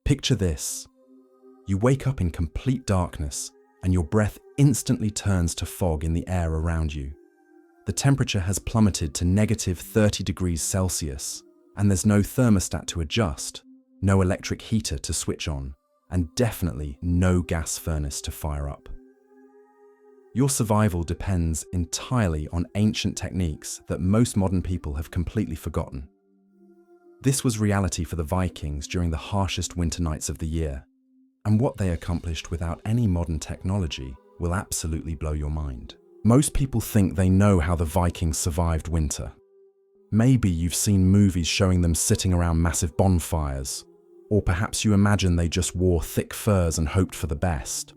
Picture this. You wake up in complete darkness and your breath instantly turns to fog in the air around you. The temperature has plummeted to -30 degrees Celsius, and there's no thermostat to adjust, no electric heater to switch on, and definitely no gas furnace to fire up. Your survival depends entirely on ancient techniques that most modern people have completely forgotten. This was reality for the Vikings during the harshest winter nights of the year, and what they accomplished without any modern technology will absolutely blow your mind. Most people think they know how the Vikings survived winter. Maybe you've seen movies showing them sitting around massive bonfires, or perhaps you imagine they just wore thick furs and hoped for the best.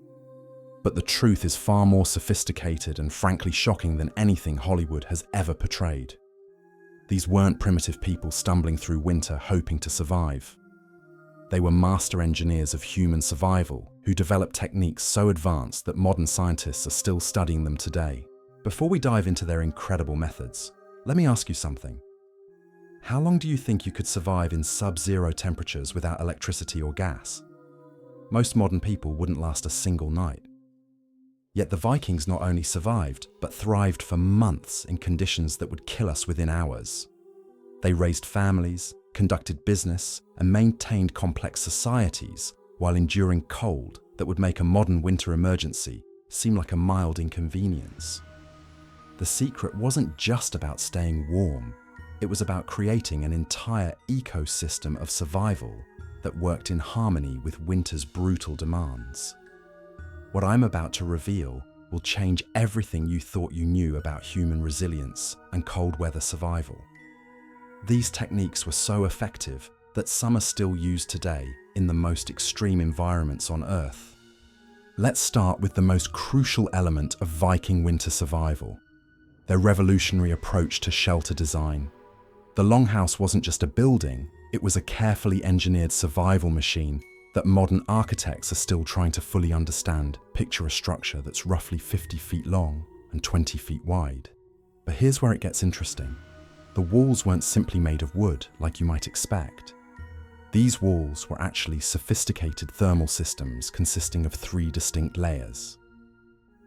But the truth is far more sophisticated and frankly shocking than anything Hollywood has ever portrayed. These weren't primitive people stumbling through winter hoping to survive. They were master engineers of human survival who developed techniques so advanced that modern scientists are still studying them today. Before we dive into their incredible methods, let me ask you something. How long do you think you could survive in sub-zero temperatures without electricity or gas? Most modern people wouldn't last a single night. Yet the Vikings not only survived, but thrived for months in conditions that would kill us within hours. They raised families, conducted business, and maintained complex societies while enduring cold that would make a modern winter emergency seem like a mild inconvenience. The secret wasn't just about staying warm, it was about creating an entire ecosystem of survival that worked in harmony with winter's brutal demands. What I'm about to reveal will change everything you thought you knew about human resilience and cold weather survival. These techniques were so effective that some are still used today in the most extreme environments on Earth. Let's start with the most crucial element of Viking winter survival: their revolutionary approach to shelter design. The longhouse wasn't just a building, it was a carefully engineered survival machine that modern architects are still trying to fully understand. Picture a structure that's roughly 50 feet long and 20 feet wide. But here's where it gets interesting. The walls weren't simply made of wood, like you might expect. These walls were actually sophisticated thermal systems consisting of 3 distinct layers.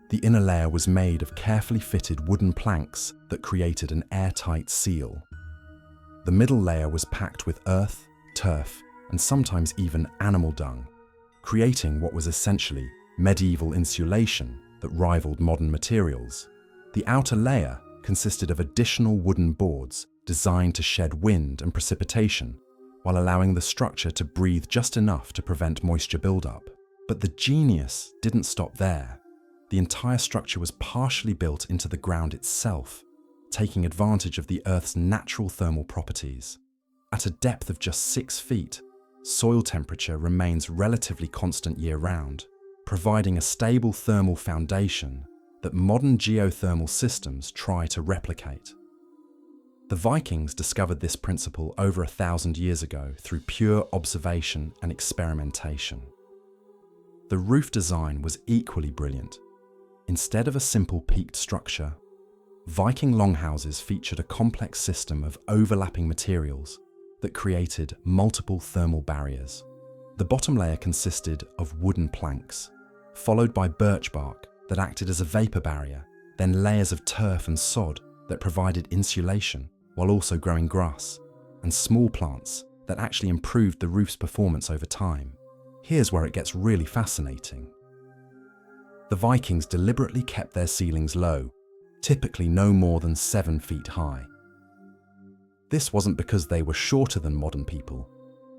The inner layer was made of carefully fitted wooden planks that created an airtight seal. The middle layer was packed with earth, turf, and sometimes even animal dung, creating what was essentially medieval insulation that rivaled modern materials. The outer layer consisted of additional wooden boards designed to shed wind and precipitation, while allowing the structure to breathe just enough to prevent moisture buildup. But the genius didn't stop there. The entire structure was partially built into the ground itself, taking advantage of the Earth's natural thermal properties. At a depth of just 6 feet, soil temperature remains relatively constant year-round, providing a stable thermal foundation that modern geothermal systems try to replicate. The Vikings discovered this principle over 1,000 years ago through pure observation and experimentation. The roof design was equally brilliant. Instead of a simple peaked structure, Viking longhouses featured a complex system of overlapping materials that created multiple thermal barriers. The bottom layer consisted of wooden planks, followed by birch bark that acted as a vapor barrier, then layers of turf and sod that provided insulation while also growing grass, and small plants that actually improved the roof's performance over time. Here's where it gets really fascinating. The Vikings deliberately kept their ceilings low, typically no more than 7 feet high. This wasn't because they were shorter than modern people,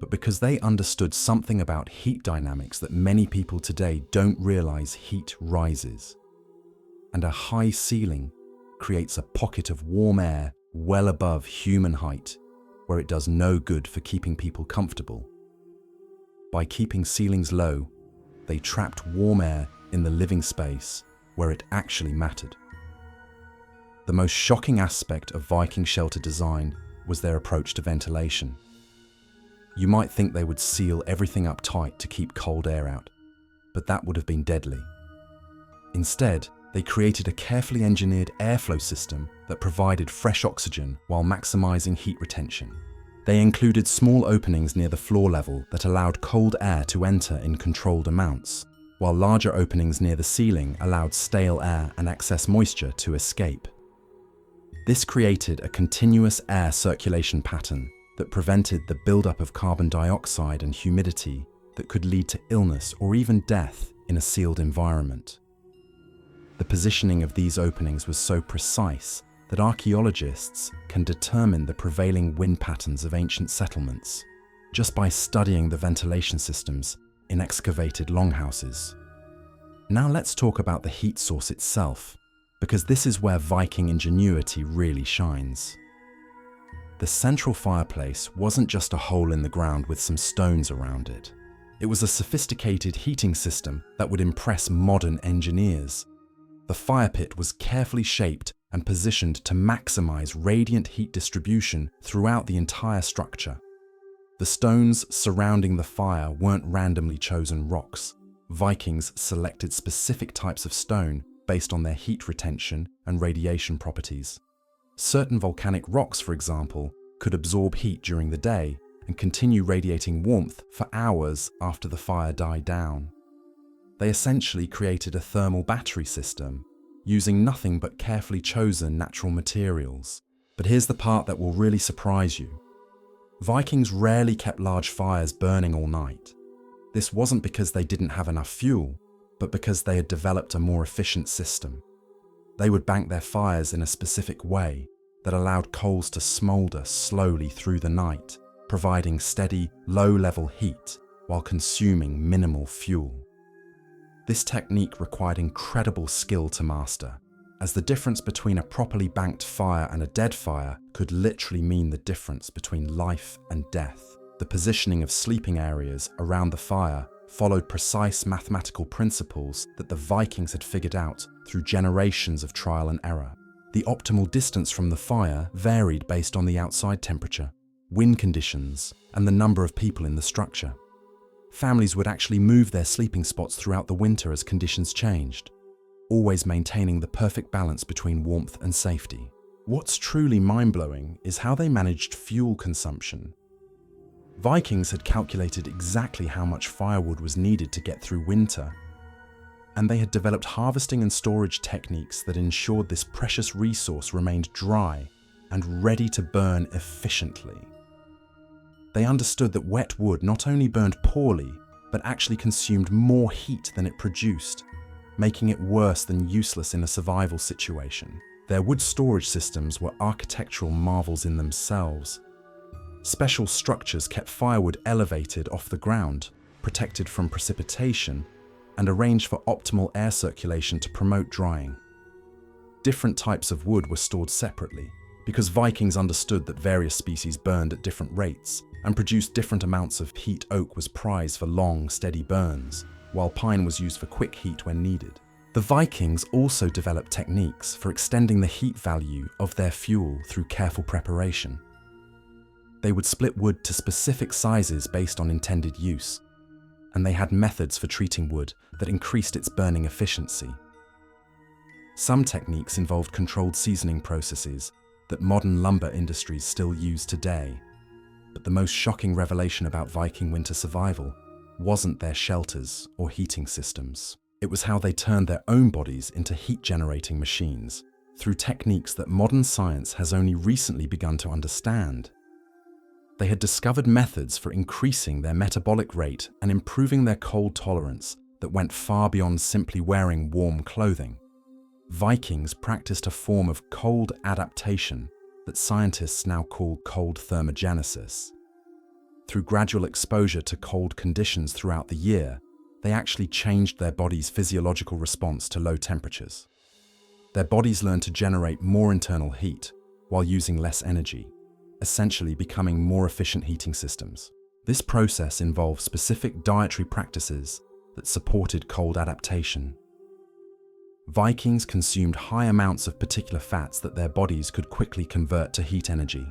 but because they understood something about heat dynamics that many people today don't realize. Heat rises, and a high ceiling creates a pocket of warm air well above human height, where it does no good for keeping people comfortable. By keeping ceilings low, they trapped warm air in the living space where it actually mattered. The most shocking aspect of Viking shelter design was their approach to ventilation. You might think they would seal everything up tight to keep cold air out, but that would have been deadly. Instead, they created a carefully engineered airflow system that provided fresh oxygen while maximizing heat retention. They included small openings near the floor level that allowed cold air to enter in controlled amounts, while larger openings near the ceiling allowed stale air and excess moisture to escape. This created a continuous air circulation pattern that prevented the buildup of carbon dioxide and humidity that could lead to illness or even death in a sealed environment. The positioning of these openings was so precise that archaeologists can determine the prevailing wind patterns of ancient settlements just by studying the ventilation systems in excavated longhouses. Now let's talk about the heat source itself, because this is where Viking ingenuity really shines. The central fireplace wasn't just a hole in the ground with some stones around it. It was a sophisticated heating system that would impress modern engineers. The fire pit was carefully shaped and positioned to maximize radiant heat distribution throughout the entire structure. The stones surrounding the fire weren't randomly chosen rocks. Vikings selected specific types of stone based on their heat retention and radiation properties. Certain volcanic rocks, for example, could absorb heat during the day and continue radiating warmth for hours after the fire died down. They essentially created a thermal battery system, using nothing but carefully chosen natural materials. But here's the part that will really surprise you. Vikings rarely kept large fires burning all night. This wasn't because they didn't have enough fuel, but because they had developed a more efficient system. They would bank their fires in a specific way that allowed coals to smolder slowly through the night, providing steady, low-level heat while consuming minimal fuel. This technique required incredible skill to master, as the difference between a properly banked fire and a dead fire could literally mean the difference between life and death. The positioning of sleeping areas around the fire followed precise mathematical principles that the Vikings had figured out through generations of trial and error. The optimal distance from the fire varied based on the outside temperature, wind conditions, and the number of people in the structure. Families would actually move their sleeping spots throughout the winter as conditions changed, always maintaining the perfect balance between warmth and safety. What's truly mind-blowing is how they managed fuel consumption. Vikings had calculated exactly how much firewood was needed to get through winter, and they had developed harvesting and storage techniques that ensured this precious resource remained dry and ready to burn efficiently. They understood that wet wood not only burned poorly, but actually consumed more heat than it produced, making it worse than useless in a survival situation. Their wood storage systems were architectural marvels in themselves. Special structures kept firewood elevated off the ground, protected from precipitation, and arranged for optimal air circulation to promote drying. Different types of wood were stored separately, because Vikings understood that various species burned at different rates and produced different amounts of heat. Oak was prized for long, steady burns, while pine was used for quick heat when needed. The Vikings also developed techniques for extending the heat value of their fuel through careful preparation. They would split wood to specific sizes based on intended use, and they had methods for treating wood that increased its burning efficiency. Some techniques involved controlled seasoning processes that modern lumber industries still use today. But the most shocking revelation about Viking winter survival wasn't their shelters or heating systems. It was how they turned their own bodies into heat-generating machines through techniques that modern science has only recently begun to understand. They had discovered methods for increasing their metabolic rate and improving their cold tolerance that went far beyond simply wearing warm clothing. Vikings practiced a form of cold adaptation that scientists now call cold thermogenesis. Through gradual exposure to cold conditions throughout the year, they actually changed their body's physiological response to low temperatures. Their bodies learned to generate more internal heat while using less energy, essentially becoming more efficient heating systems. This process involved specific dietary practices that supported cold adaptation. Vikings consumed high amounts of particular fats that their bodies could quickly convert to heat energy.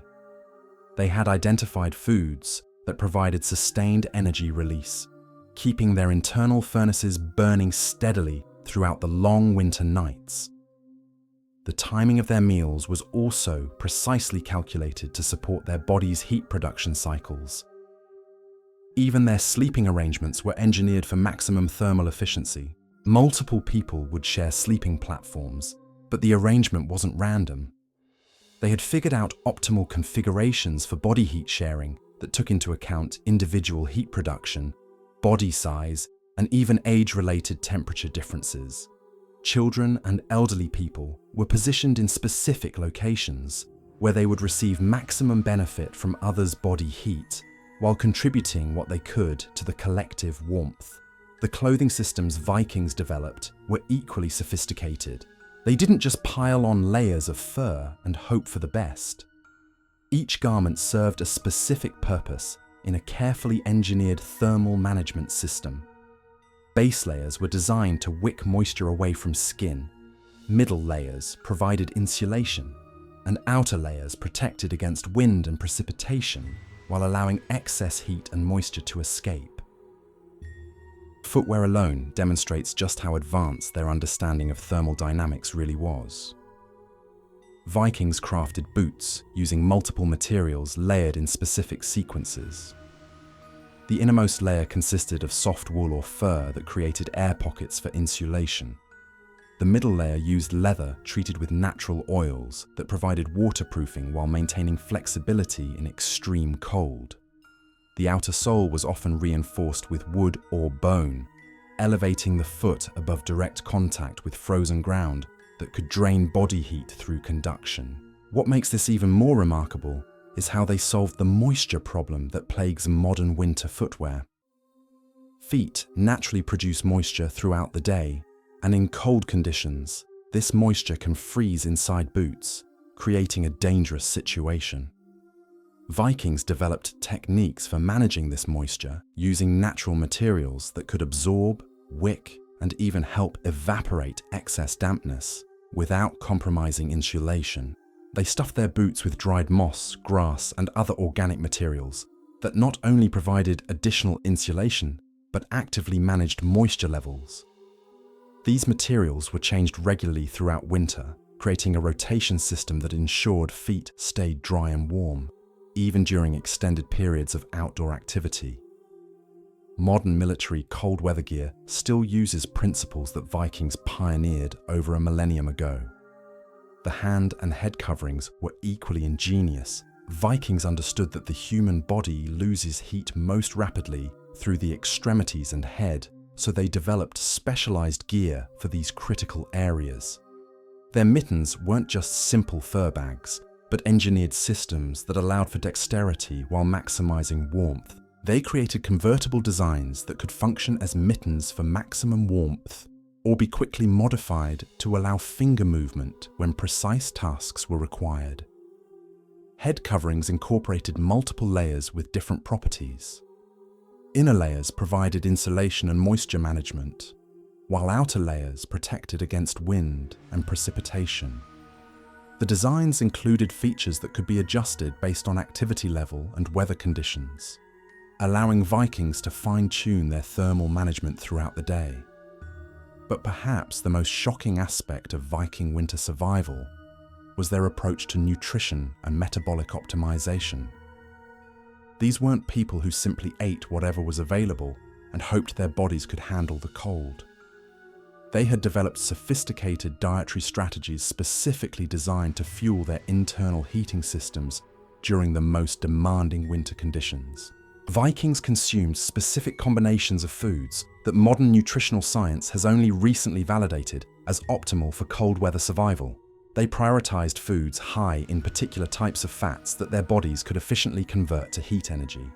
They had identified foods that provided sustained energy release, keeping their internal furnaces burning steadily throughout the long winter nights. The timing of their meals was also precisely calculated to support their body's heat production cycles. Even their sleeping arrangements were engineered for maximum thermal efficiency. Multiple people would share sleeping platforms, but the arrangement wasn't random. They had figured out optimal configurations for body heat sharing that took into account individual heat production, body size, and even age-related temperature differences. Children and elderly people were positioned in specific locations where they would receive maximum benefit from others' body heat while contributing what they could to the collective warmth. The clothing systems Vikings developed were equally sophisticated. They didn't just pile on layers of fur and hope for the best. Each garment served a specific purpose in a carefully engineered thermal management system. Base layers were designed to wick moisture away from skin, middle layers provided insulation, and outer layers protected against wind and precipitation while allowing excess heat and moisture to escape. Footwear alone demonstrates just how advanced their understanding of thermal dynamics really was. Vikings crafted boots using multiple materials layered in specific sequences. The innermost layer consisted of soft wool or fur that created air pockets for insulation. The middle layer used leather treated with natural oils that provided waterproofing while maintaining flexibility in extreme cold. The outer sole was often reinforced with wood or bone, elevating the foot above direct contact with frozen ground that could drain body heat through conduction. What makes this even more remarkable is how they solved the moisture problem that plagues modern winter footwear. Feet naturally produce moisture throughout the day, and in cold conditions, this moisture can freeze inside boots, creating a dangerous situation. Vikings developed techniques for managing this moisture using natural materials that could absorb, wick, and even help evaporate excess dampness without compromising insulation. They stuffed their boots with dried moss, grass, and other organic materials that not only provided additional insulation, but actively managed moisture levels. These materials were changed regularly throughout winter, creating a rotation system that ensured feet stayed dry and warm, even during extended periods of outdoor activity. Modern military cold weather gear still uses principles that Vikings pioneered over a millennium ago. The hand and head coverings were equally ingenious. Vikings understood that the human body loses heat most rapidly through the extremities and head, so they developed specialized gear for these critical areas. Their mittens weren't just simple fur bags, but engineered systems that allowed for dexterity while maximizing warmth. They created convertible designs that could function as mittens for maximum warmth, or be quickly modified to allow finger movement when precise tasks were required. Head coverings incorporated multiple layers with different properties. Inner layers provided insulation and moisture management, while outer layers protected against wind and precipitation. The designs included features that could be adjusted based on activity level and weather conditions, allowing Vikings to fine-tune their thermal management throughout the day. But perhaps the most shocking aspect of Viking winter survival was their approach to nutrition and metabolic optimization. These weren't people who simply ate whatever was available and hoped their bodies could handle the cold. They had developed sophisticated dietary strategies specifically designed to fuel their internal heating systems during the most demanding winter conditions. Vikings consumed specific combinations of foods that modern nutritional science has only recently validated as optimal for cold weather survival. They prioritized foods high in particular types of fats that their bodies could efficiently convert to heat energy.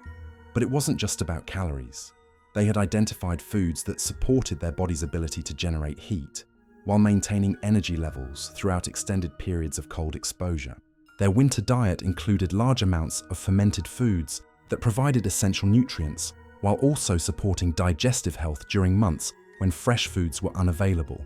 But it wasn't just about calories. They had identified foods that supported their body's ability to generate heat, while maintaining energy levels throughout extended periods of cold exposure. Their winter diet included large amounts of fermented foods that provided essential nutrients, while also supporting digestive health during months when fresh foods were unavailable.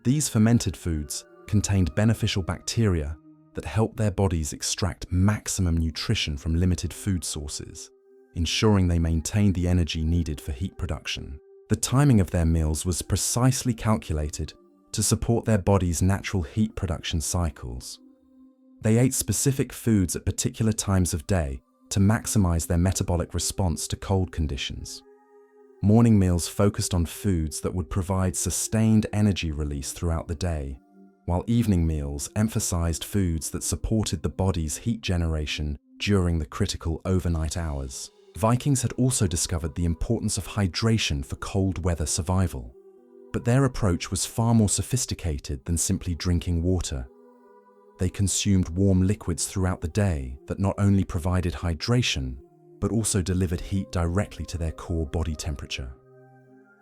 These fermented foods contained beneficial bacteria that helped their bodies extract maximum nutrition from limited food sources, ensuring they maintained the energy needed for heat production. The timing of their meals was precisely calculated to support their body's natural heat production cycles. They ate specific foods at particular times of day to maximize their metabolic response to cold conditions. Morning meals focused on foods that would provide sustained energy release throughout the day, while evening meals emphasized foods that supported the body's heat generation during the critical overnight hours. Vikings had also discovered the importance of hydration for cold weather survival, but their approach was far more sophisticated than simply drinking water. They consumed warm liquids throughout the day that not only provided hydration, but also delivered heat directly to their core body temperature.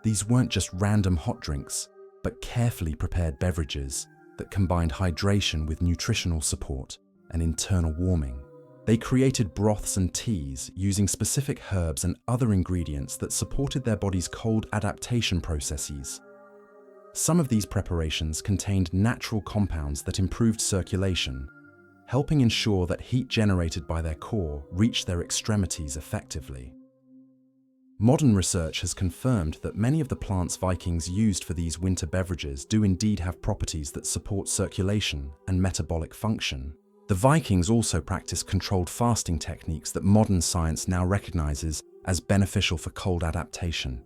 These weren't just random hot drinks, but carefully prepared beverages that combined hydration with nutritional support and internal warming. They created broths and teas using specific herbs and other ingredients that supported their body's cold adaptation processes. Some of these preparations contained natural compounds that improved circulation, helping ensure that heat generated by their core reached their extremities effectively. Modern research has confirmed that many of the plants Vikings used for these winter beverages do indeed have properties that support circulation and metabolic function. The Vikings also practiced controlled fasting techniques that modern science now recognizes as beneficial for cold adaptation.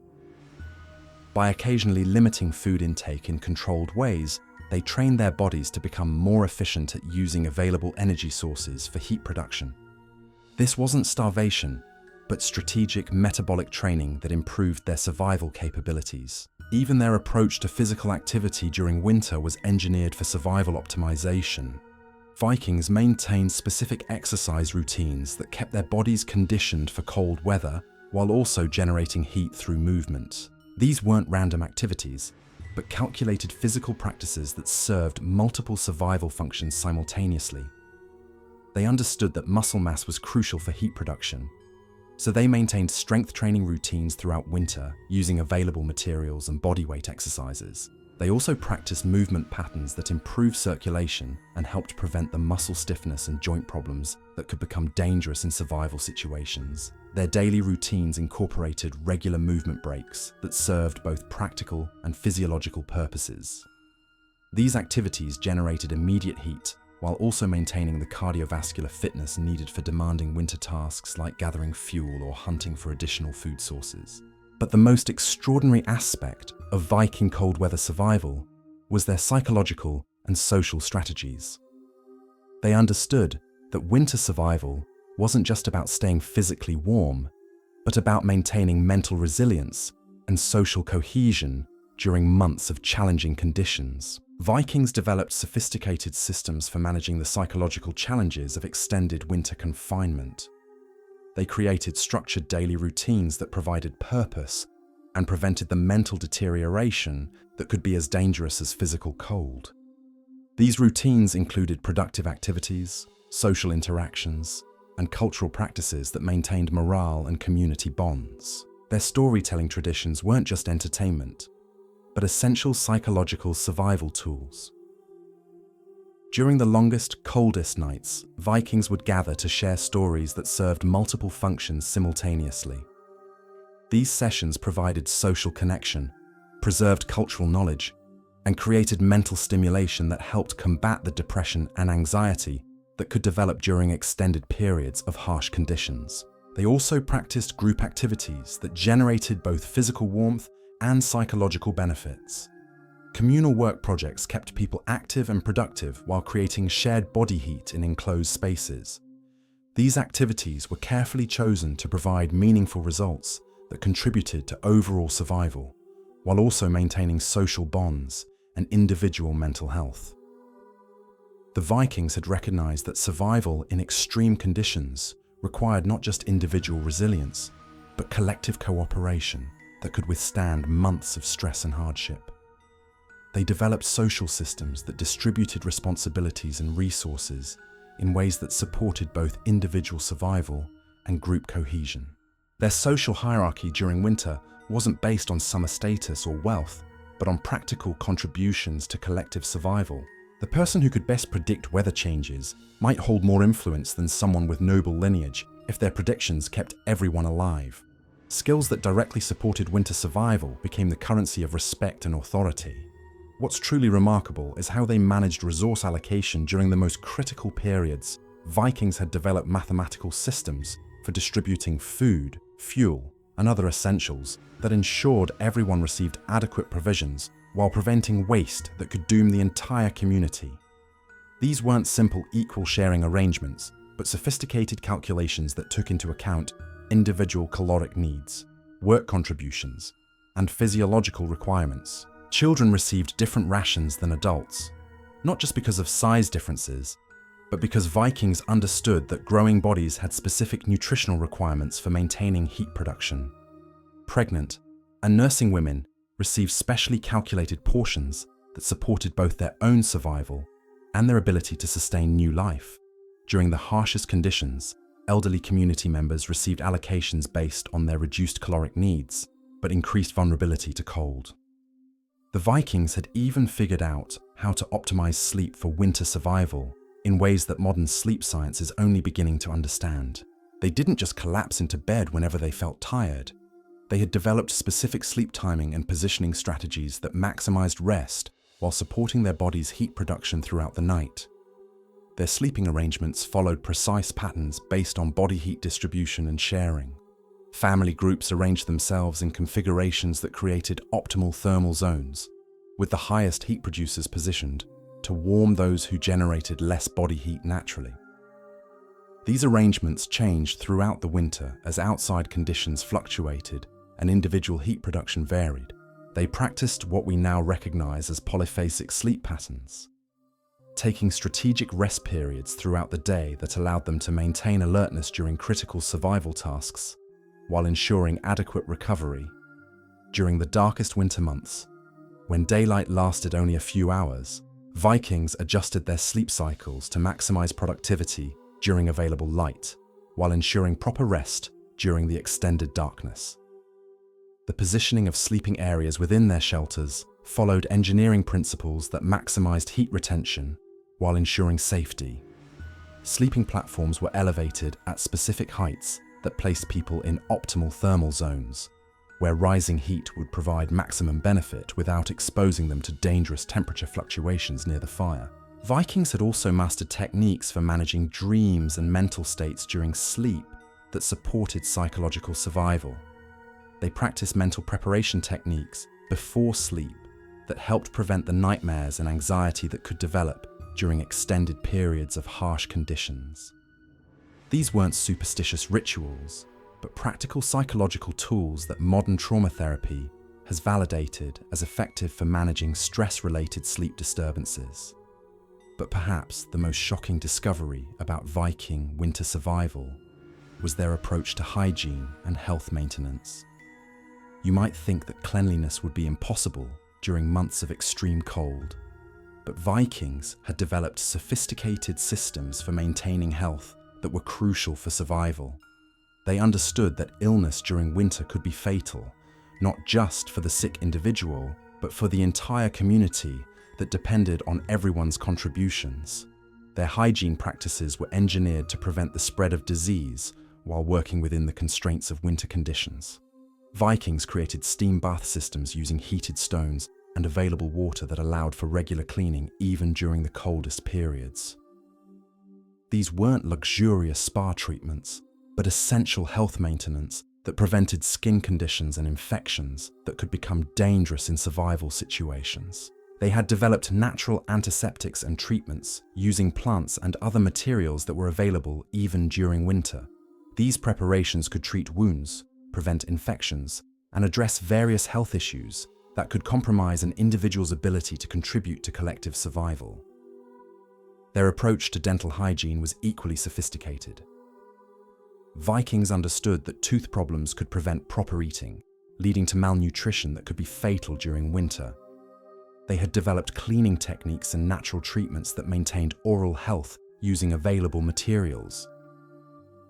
By occasionally limiting food intake in controlled ways, they trained their bodies to become more efficient at using available energy sources for heat production. This wasn't starvation, but strategic metabolic training that improved their survival capabilities. Even their approach to physical activity during winter was engineered for survival optimization. Vikings maintained specific exercise routines that kept their bodies conditioned for cold weather while also generating heat through movement. These weren't random activities, but calculated physical practices that served multiple survival functions simultaneously. They understood that muscle mass was crucial for heat production, so they maintained strength training routines throughout winter using available materials and bodyweight exercises. They also practiced movement patterns that improved circulation and helped prevent the muscle stiffness and joint problems that could become dangerous in survival situations. Their daily routines incorporated regular movement breaks that served both practical and physiological purposes. These activities generated immediate heat while also maintaining the cardiovascular fitness needed for demanding winter tasks like gathering fuel or hunting for additional food sources. But the most extraordinary aspect of Viking cold weather survival was their psychological and social strategies. They understood that winter survival wasn't just about staying physically warm, but about maintaining mental resilience and social cohesion during months of challenging conditions. Vikings developed sophisticated systems for managing the psychological challenges of extended winter confinement. They created structured daily routines that provided purpose and prevented the mental deterioration that could be as dangerous as physical cold. These routines included productive activities, social interactions, and cultural practices that maintained morale and community bonds. Their storytelling traditions weren't just entertainment, but essential psychological survival tools. During the longest, coldest nights, Vikings would gather to share stories that served multiple functions simultaneously. These sessions provided social connection, preserved cultural knowledge, and created mental stimulation that helped combat the depression and anxiety that could develop during extended periods of harsh conditions. They also practiced group activities that generated both physical warmth and psychological benefits. Communal work projects kept people active and productive while creating shared body heat in enclosed spaces. These activities were carefully chosen to provide meaningful results that contributed to overall survival, while also maintaining social bonds and individual mental health. The Vikings had recognized that survival in extreme conditions required not just individual resilience, but collective cooperation that could withstand months of stress and hardship. They developed social systems that distributed responsibilities and resources in ways that supported both individual survival and group cohesion. Their social hierarchy during winter wasn't based on summer status or wealth, but on practical contributions to collective survival. The person who could best predict weather changes might hold more influence than someone with noble lineage if their predictions kept everyone alive. Skills that directly supported winter survival became the currency of respect and authority. What's truly remarkable is how they managed resource allocation during the most critical periods. Vikings had developed mathematical systems for distributing food, fuel, and other essentials that ensured everyone received adequate provisions while preventing waste that could doom the entire community. These weren't simple equal sharing arrangements, but sophisticated calculations that took into account individual caloric needs, work contributions, and physiological requirements. Children received different rations than adults, not just because of size differences, but because Vikings understood that growing bodies had specific nutritional requirements for maintaining heat production. Pregnant and nursing women received specially calculated portions that supported both their own survival and their ability to sustain new life. During the harshest conditions, elderly community members received allocations based on their reduced caloric needs, but increased vulnerability to cold. The Vikings had even figured out how to optimize sleep for winter survival in ways that modern sleep science is only beginning to understand. They didn't just collapse into bed whenever they felt tired. They had developed specific sleep timing and positioning strategies that maximized rest while supporting their body's heat production throughout the night. Their sleeping arrangements followed precise patterns based on body heat distribution and sharing. Family groups arranged themselves in configurations that created optimal thermal zones, with the highest heat producers positioned to warm those who generated less body heat naturally. These arrangements changed throughout the winter as outside conditions fluctuated and individual heat production varied. They practiced what we now recognize as polyphasic sleep patterns, taking strategic rest periods throughout the day that allowed them to maintain alertness during critical survival tasks, while ensuring adequate recovery during the darkest winter months. When daylight lasted only a few hours, Vikings adjusted their sleep cycles to maximize productivity during available light, while ensuring proper rest during the extended darkness. The positioning of sleeping areas within their shelters followed engineering principles that maximized heat retention while ensuring safety. Sleeping platforms were elevated at specific heights that placed people in optimal thermal zones, where rising heat would provide maximum benefit without exposing them to dangerous temperature fluctuations near the fire. Vikings had also mastered techniques for managing dreams and mental states during sleep that supported psychological survival. They practiced mental preparation techniques before sleep that helped prevent the nightmares and anxiety that could develop during extended periods of harsh conditions. These weren't superstitious rituals, but practical psychological tools that modern trauma therapy has validated as effective for managing stress-related sleep disturbances. But perhaps the most shocking discovery about Viking winter survival was their approach to hygiene and health maintenance. You might think that cleanliness would be impossible during months of extreme cold, but Vikings had developed sophisticated systems for maintaining health that were crucial for survival. They understood that illness during winter could be fatal, not just for the sick individual, but for the entire community that depended on everyone's contributions. Their hygiene practices were engineered to prevent the spread of disease while working within the constraints of winter conditions. Vikings created steam bath systems using heated stones and available water that allowed for regular cleaning even during the coldest periods. These weren't luxurious spa treatments, but essential health maintenance that prevented skin conditions and infections that could become dangerous in survival situations. They had developed natural antiseptics and treatments using plants and other materials that were available even during winter. These preparations could treat wounds, prevent infections, and address various health issues that could compromise an individual's ability to contribute to collective survival. Their approach to dental hygiene was equally sophisticated. Vikings understood that tooth problems could prevent proper eating, leading to malnutrition that could be fatal during winter. They had developed cleaning techniques and natural treatments that maintained oral health using available materials.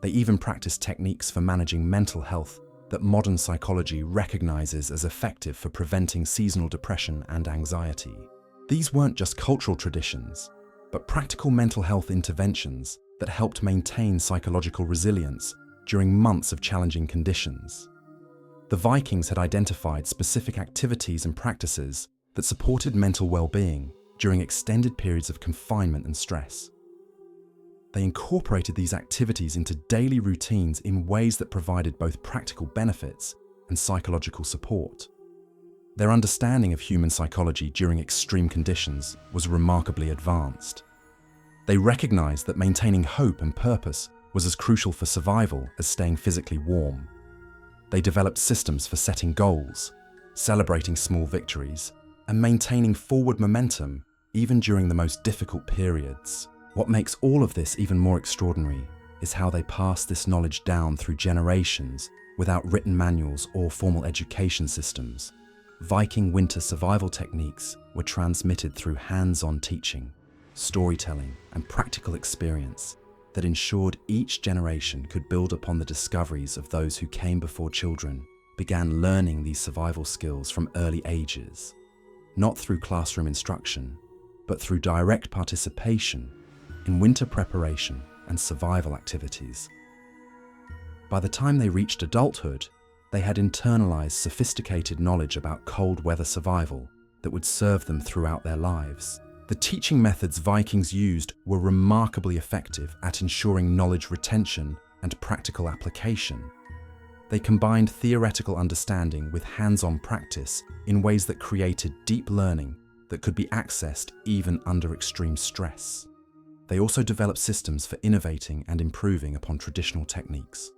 They even practiced techniques for managing mental health that modern psychology recognizes as effective for preventing seasonal depression and anxiety. These weren't just cultural traditions, but practical mental health interventions that helped maintain psychological resilience during months of challenging conditions. The Vikings had identified specific activities and practices that supported mental well-being during extended periods of confinement and stress. They incorporated these activities into daily routines in ways that provided both practical benefits and psychological support. Their understanding of human psychology during extreme conditions was remarkably advanced. They recognized that maintaining hope and purpose was as crucial for survival as staying physically warm. They developed systems for setting goals, celebrating small victories, and maintaining forward momentum even during the most difficult periods. What makes all of this even more extraordinary is how they passed this knowledge down through generations without written manuals or formal education systems. Viking winter survival techniques were transmitted through hands-on teaching, storytelling, and practical experience that ensured each generation could build upon the discoveries of those who came before. Children began learning these survival skills from early ages, not through classroom instruction, but through direct participation in winter preparation and survival activities. By the time they reached adulthood, they had internalized sophisticated knowledge about cold weather survival that would serve them throughout their lives. The teaching methods Vikings used were remarkably effective at ensuring knowledge retention and practical application. They combined theoretical understanding with hands-on practice in ways that created deep learning that could be accessed even under extreme stress. They also developed systems for innovating and improving upon traditional techniques.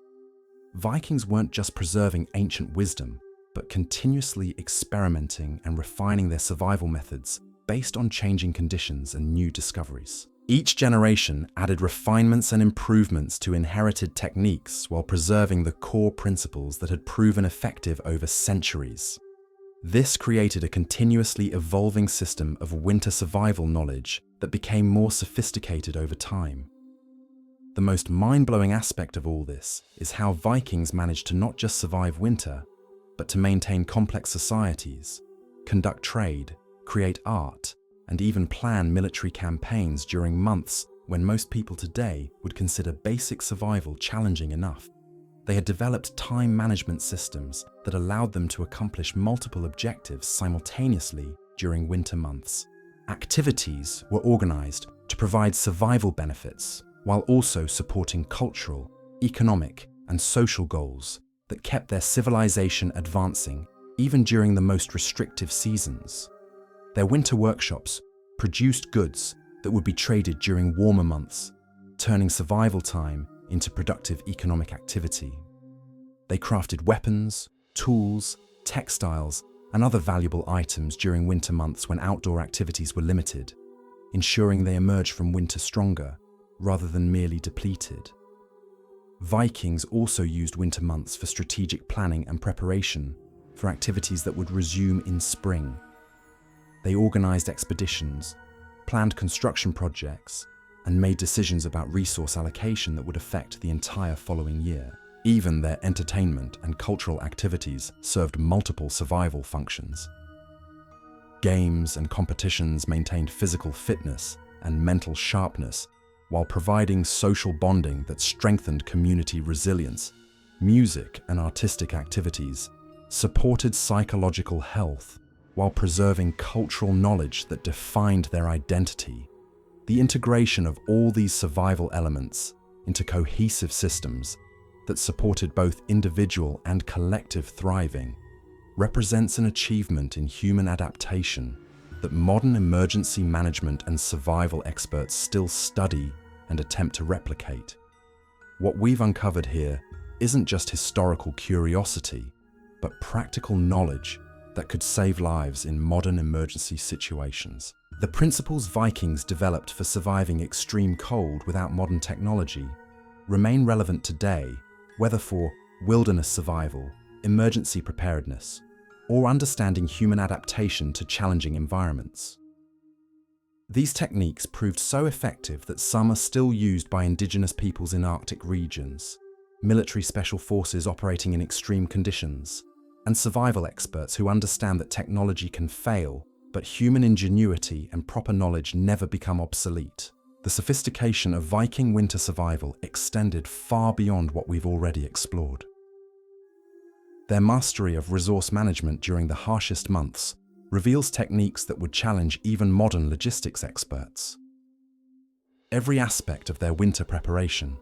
Vikings weren't just preserving ancient wisdom, but continuously experimenting and refining their survival methods based on changing conditions and new discoveries. Each generation added refinements and improvements to inherited techniques while preserving the core principles that had proven effective over centuries. This created a continuously evolving system of winter survival knowledge that became more sophisticated over time. The most mind-blowing aspect of all this is how Vikings managed to not just survive winter, but to maintain complex societies, conduct trade, create art, and even plan military campaigns during months when most people today would consider basic survival challenging enough. They had developed time management systems that allowed them to accomplish multiple objectives simultaneously during winter months. Activities were organized to provide survival benefits while also supporting cultural, economic, and social goals that kept their civilization advancing even during the most restrictive seasons. Their winter workshops produced goods that would be traded during warmer months, turning survival time into productive economic activity. They crafted weapons, tools, textiles, and other valuable items during winter months when outdoor activities were limited, ensuring they emerged from winter stronger rather than merely depleted. Vikings also used winter months for strategic planning and preparation for activities that would resume in spring. They organized expeditions, planned construction projects, and made decisions about resource allocation that would affect the entire following year. Even their entertainment and cultural activities served multiple survival functions. Games and competitions maintained physical fitness and mental sharpness while providing social bonding that strengthened community resilience. Music and artistic activities supported psychological health while preserving cultural knowledge that defined their identity. The integration of all these survival elements into cohesive systems that supported both individual and collective thriving represents an achievement in human adaptation that modern emergency management and survival experts still study and attempt to replicate. What we've uncovered here isn't just historical curiosity, but practical knowledge that could save lives in modern emergency situations. The principles Vikings developed for surviving extreme cold without modern technology remain relevant today, whether for wilderness survival, emergency preparedness, or understanding human adaptation to challenging environments. These techniques proved so effective that some are still used by indigenous peoples in Arctic regions, military special forces operating in extreme conditions, and survival experts who understand that technology can fail, but human ingenuity and proper knowledge never become obsolete. The sophistication of Viking winter survival extended far beyond what we've already explored. Their mastery of resource management during the harshest months reveals techniques that would challenge even modern logistics experts. Every aspect of their winter preparation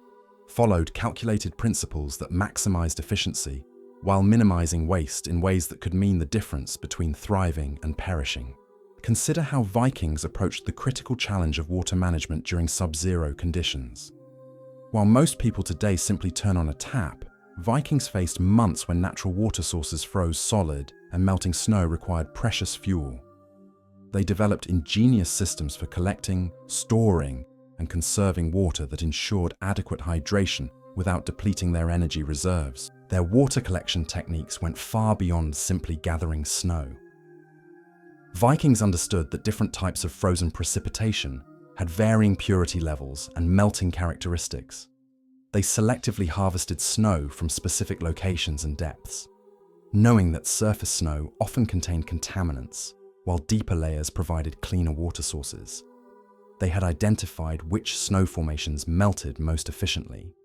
followed calculated principles that maximized efficiency while minimizing waste in ways that could mean the difference between thriving and perishing. Consider how Vikings approached the critical challenge of water management during sub-zero conditions. While most people today simply turn on a tap, Vikings faced months when natural water sources froze solid and melting snow required precious fuel. They developed ingenious systems for collecting, storing, and conserving water that ensured adequate hydration without depleting their energy reserves. Their water collection techniques went far beyond simply gathering snow. Vikings understood that different types of frozen precipitation had varying purity levels and melting characteristics. They selectively harvested snow from specific locations and depths, knowing that surface snow often contained contaminants, while deeper layers provided cleaner water sources. They had identified which snow formations melted most efficiently,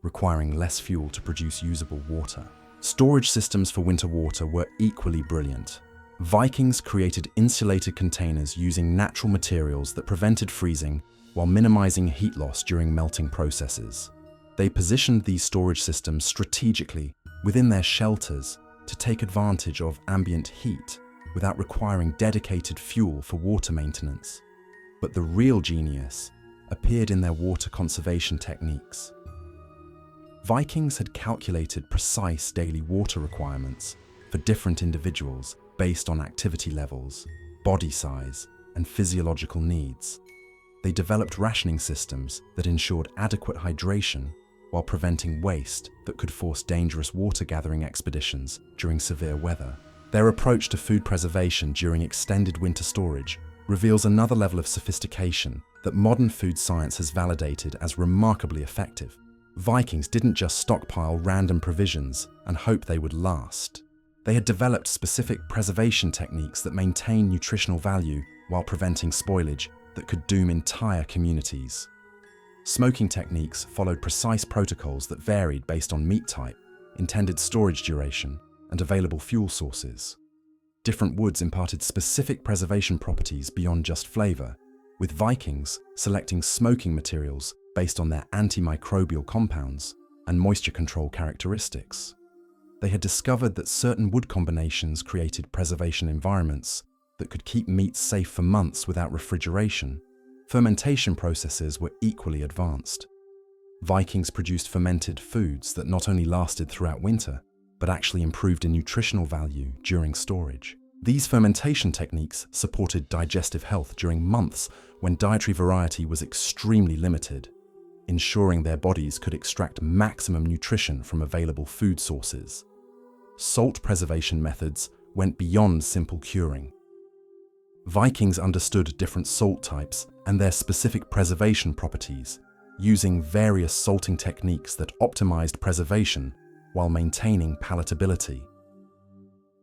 requiring less fuel to produce usable water. Storage systems for winter water were equally brilliant. Vikings created insulated containers using natural materials that prevented freezing while minimizing heat loss during melting processes. They positioned these storage systems strategically within their shelters to take advantage of ambient heat without requiring dedicated fuel for water maintenance. But the real genius appeared in their water conservation techniques. Vikings had calculated precise daily water requirements for different individuals based on activity levels, body size, and physiological needs. They developed rationing systems that ensured adequate hydration while preventing waste that could force dangerous water-gathering expeditions during severe weather. Their approach to food preservation during extended winter storage reveals another level of sophistication that modern food science has validated as remarkably effective. Vikings didn't just stockpile random provisions and hope they would last. They had developed specific preservation techniques that maintain nutritional value while preventing spoilage that could doom entire communities. Smoking techniques followed precise protocols that varied based on meat type, intended storage duration, and available fuel sources. Different woods imparted specific preservation properties beyond just flavor, with Vikings selecting smoking materials based on their antimicrobial compounds and moisture control characteristics. They had discovered that certain wood combinations created preservation environments that could keep meats safe for months without refrigeration. Fermentation processes were equally advanced. Vikings produced fermented foods that not only lasted throughout winter, but actually improved in nutritional value during storage. These fermentation techniques supported digestive health during months when dietary variety was extremely limited, ensuring their bodies could extract maximum nutrition from available food sources. Salt preservation methods went beyond simple curing. Vikings understood different salt types and their specific preservation properties, using various salting techniques that optimized preservation while maintaining palatability.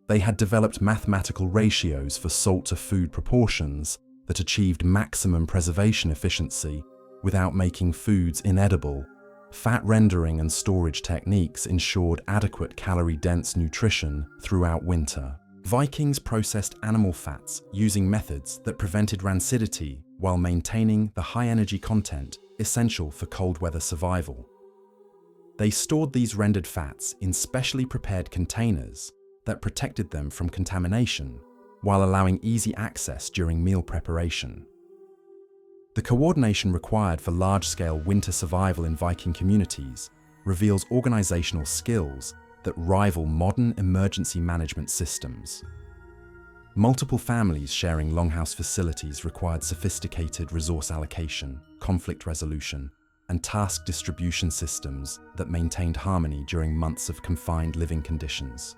They had developed mathematical ratios for salt-to-food proportions that achieved maximum preservation efficiency without making foods inedible. Fat rendering and storage techniques ensured adequate calorie-dense nutrition throughout winter. Vikings processed animal fats using methods that prevented rancidity while maintaining the high-energy content essential for cold weather survival. They stored these rendered fats in specially prepared containers that protected them from contamination while allowing easy access during meal preparation. The coordination required for large-scale winter survival in Viking communities reveals organizational skills that rival modern emergency management systems. Multiple families sharing longhouse facilities required sophisticated resource allocation, conflict resolution, and task distribution systems that maintained harmony during months of confined living conditions.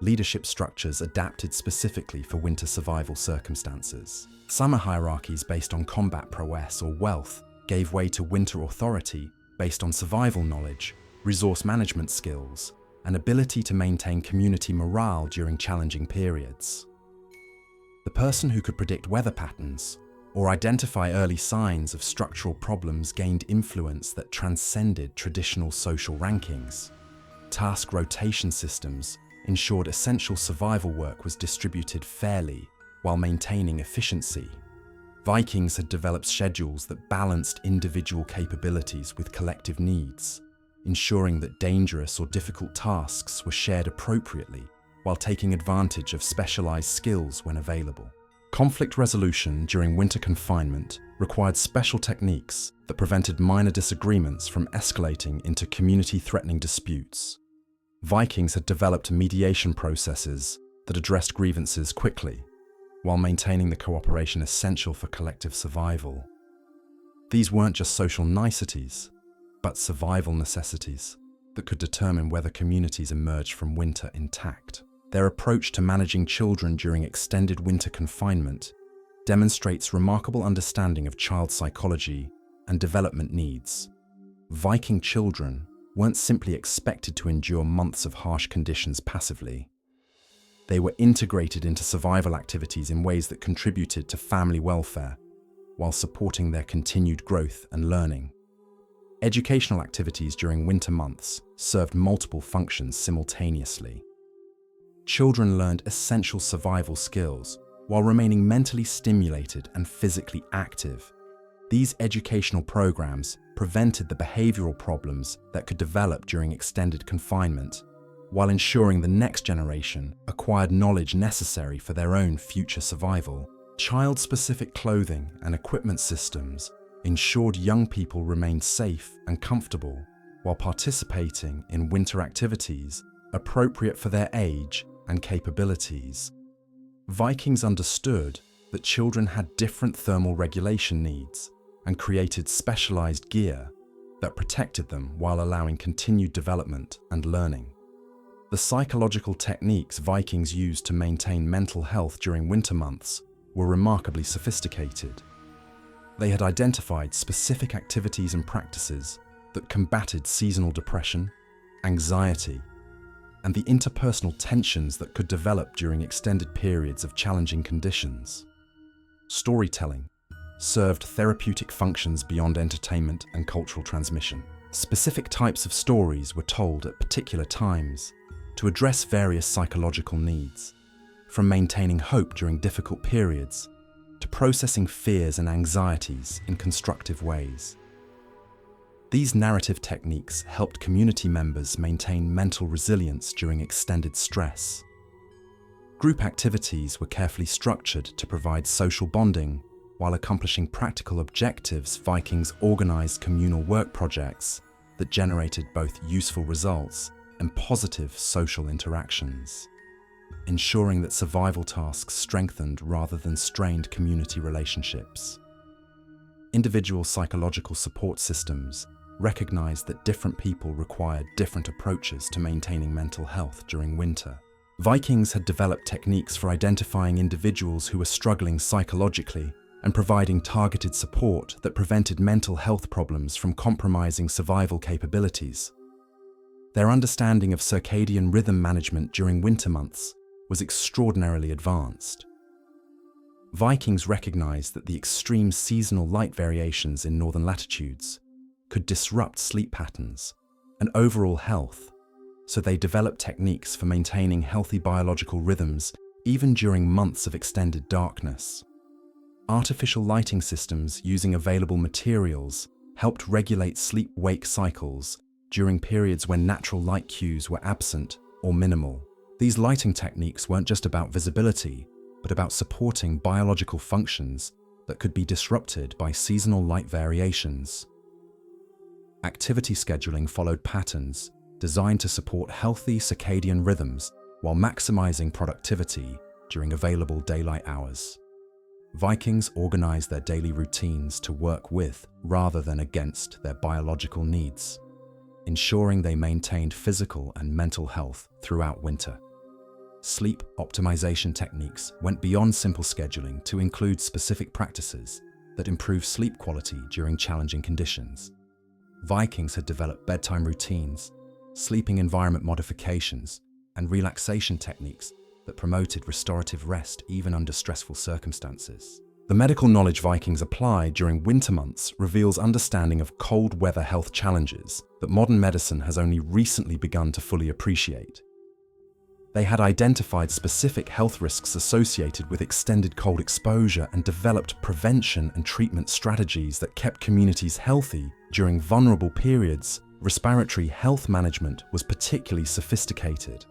Leadership structures adapted specifically for winter survival circumstances. Summer hierarchies based on combat prowess or wealth gave way to winter authority based on survival knowledge, resource management skills, and ability to maintain community morale during challenging periods. The person who could predict weather patterns or identify early signs of structural problems gained influence that transcended traditional social rankings. Task rotation systems ensured essential survival work was distributed fairly, while maintaining efficiency. Vikings had developed schedules that balanced individual capabilities with collective needs, ensuring that dangerous or difficult tasks were shared appropriately while taking advantage of specialized skills when available. Conflict resolution during winter confinement required special techniques that prevented minor disagreements from escalating into community-threatening disputes. Vikings had developed mediation processes that addressed grievances quickly, while maintaining the cooperation essential for collective survival. These weren't just social niceties, but survival necessities that could determine whether communities emerged from winter intact. Their approach to managing children during extended winter confinement demonstrates remarkable understanding of child psychology and development needs. Viking children weren't simply expected to endure months of harsh conditions passively. They were integrated into survival activities in ways that contributed to family welfare while supporting their continued growth and learning. Educational activities during winter months served multiple functions simultaneously. Children learned essential survival skills while remaining mentally stimulated and physically active. These educational programs prevented the behavioral problems that could develop during extended confinement, while ensuring the next generation acquired knowledge necessary for their own future survival. Child-specific clothing and equipment systems ensured young people remained safe and comfortable while participating in winter activities appropriate for their age and capabilities. Vikings understood that children had different thermal regulation needs and created specialized gear that protected them while allowing continued development and learning. The psychological techniques Vikings used to maintain mental health during winter months were remarkably sophisticated. They had identified specific activities and practices that combated seasonal depression, anxiety, and the interpersonal tensions that could develop during extended periods of challenging conditions. Storytelling served therapeutic functions beyond entertainment and cultural transmission. Specific types of stories were told at particular times to address various psychological needs, from maintaining hope during difficult periods to processing fears and anxieties in constructive ways. These narrative techniques helped community members maintain mental resilience during extended stress. Group activities were carefully structured to provide social bonding while accomplishing practical objectives. Vikings organized communal work projects that generated both useful results and positive social interactions, ensuring that survival tasks strengthened rather than strained community relationships. Individual psychological support systems recognized that different people required different approaches to maintaining mental health during winter. Vikings had developed techniques for identifying individuals who were struggling psychologically and providing targeted support that prevented mental health problems from compromising survival capabilities. Their understanding of circadian rhythm management during winter months was extraordinarily advanced. Vikings recognized that the extreme seasonal light variations in northern latitudes could disrupt sleep patterns and overall health, so they developed techniques for maintaining healthy biological rhythms even during months of extended darkness. Artificial lighting systems using available materials helped regulate sleep-wake cycles during periods when natural light cues were absent or minimal. These lighting techniques weren't just about visibility, but about supporting biological functions that could be disrupted by seasonal light variations. Activity scheduling followed patterns designed to support healthy circadian rhythms while maximizing productivity during available daylight hours. Vikings organized their daily routines to work with rather than against their biological needs, ensuring they maintained physical and mental health throughout winter. Sleep optimization techniques went beyond simple scheduling to include specific practices that improve sleep quality during challenging conditions. Vikings had developed bedtime routines, sleeping environment modifications, and relaxation techniques that promoted restorative rest even under stressful circumstances. The medical knowledge Vikings applied during winter months reveals understanding of cold weather health challenges that modern medicine has only recently begun to fully appreciate. They had identified specific health risks associated with extended cold exposure and developed prevention and treatment strategies that kept communities healthy during vulnerable periods. Respiratory health management was particularly sophisticated.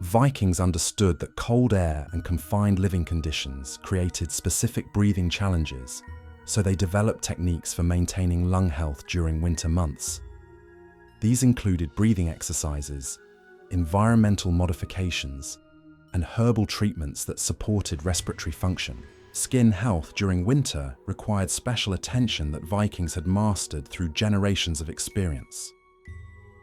Vikings understood that cold air and confined living conditions created specific breathing challenges, so they developed techniques for maintaining lung health during winter months. These included breathing exercises, environmental modifications, and herbal treatments that supported respiratory function. Skin health during winter required special attention that Vikings had mastered through generations of experience.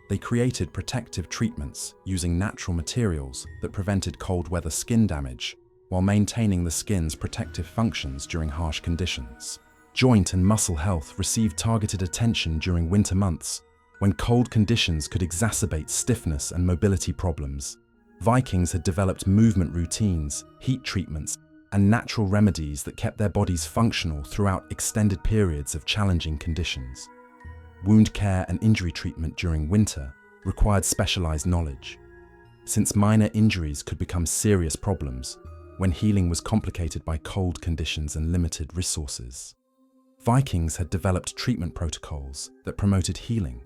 They created protective treatments using natural materials that prevented cold weather skin damage while maintaining the skin's protective functions during harsh conditions. Joint and muscle health received targeted attention during winter months when cold conditions could exacerbate stiffness and mobility problems. Vikings had developed movement routines, heat treatments, and natural remedies that kept their bodies functional throughout extended periods of challenging conditions. Wound care and injury treatment during winter required specialized knowledge, since minor injuries could become serious problems when healing was complicated by cold conditions and limited resources. Vikings had developed treatment protocols that promoted healing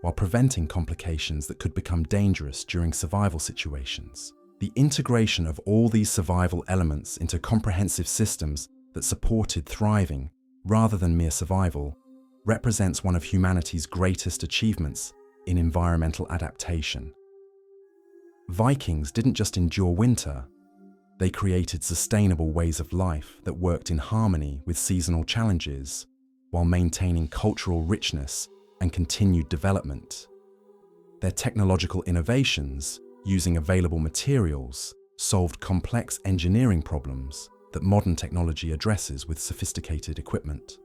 while preventing complications that could become dangerous during survival situations. The integration of all these survival elements into comprehensive systems that supported thriving rather than mere survival represents one of humanity's greatest achievements in environmental adaptation. Vikings didn't just endure winter, they created sustainable ways of life that worked in harmony with seasonal challenges while maintaining cultural richness and continued development. Their technological innovations, using available materials, solved complex engineering problems that modern technology addresses with sophisticated equipment.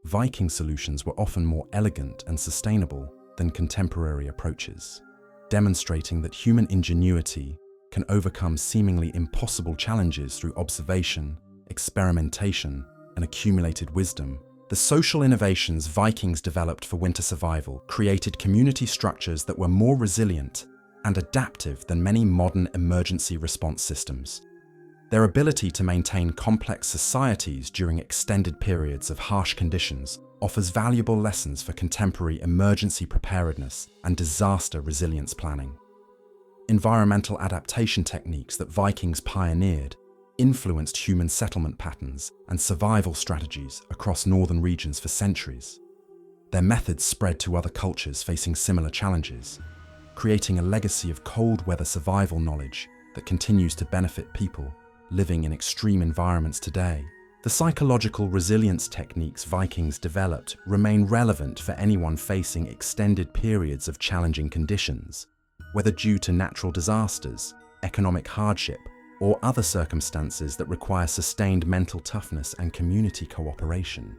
Viking solutions were often more elegant and sustainable than contemporary approaches, demonstrating that human ingenuity can overcome seemingly impossible challenges through observation, experimentation, and accumulated wisdom. The social innovations Vikings developed for winter survival created community structures that were more resilient and adaptive than many modern emergency response systems. Their ability to maintain complex societies during extended periods of harsh conditions offers valuable lessons for contemporary emergency preparedness and disaster resilience planning. Environmental adaptation techniques that Vikings pioneered influenced human settlement patterns and survival strategies across northern regions for centuries. Their methods spread to other cultures facing similar challenges, creating a legacy of cold weather survival knowledge that continues to benefit people living in extreme environments today. The psychological resilience techniques Vikings developed remain relevant for anyone facing extended periods of challenging conditions, whether due to natural disasters, economic hardship, or other circumstances that require sustained mental toughness and community cooperation.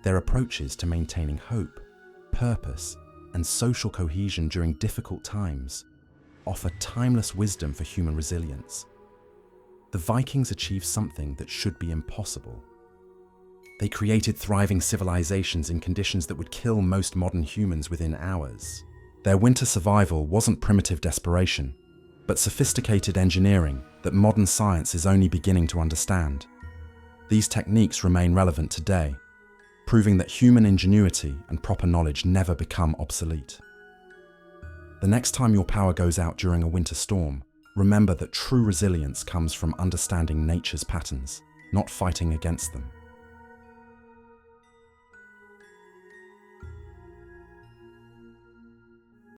Their approaches to maintaining hope, purpose, and social cohesion during difficult times offer timeless wisdom for human resilience. The Vikings achieved something that should be impossible. They created thriving civilizations in conditions that would kill most modern humans within hours. Their winter survival wasn't primitive desperation, but sophisticated engineering that modern science is only beginning to understand. These techniques remain relevant today, proving that human ingenuity and proper knowledge never become obsolete. The next time your power goes out during a winter storm, remember that true resilience comes from understanding nature's patterns, not fighting against them.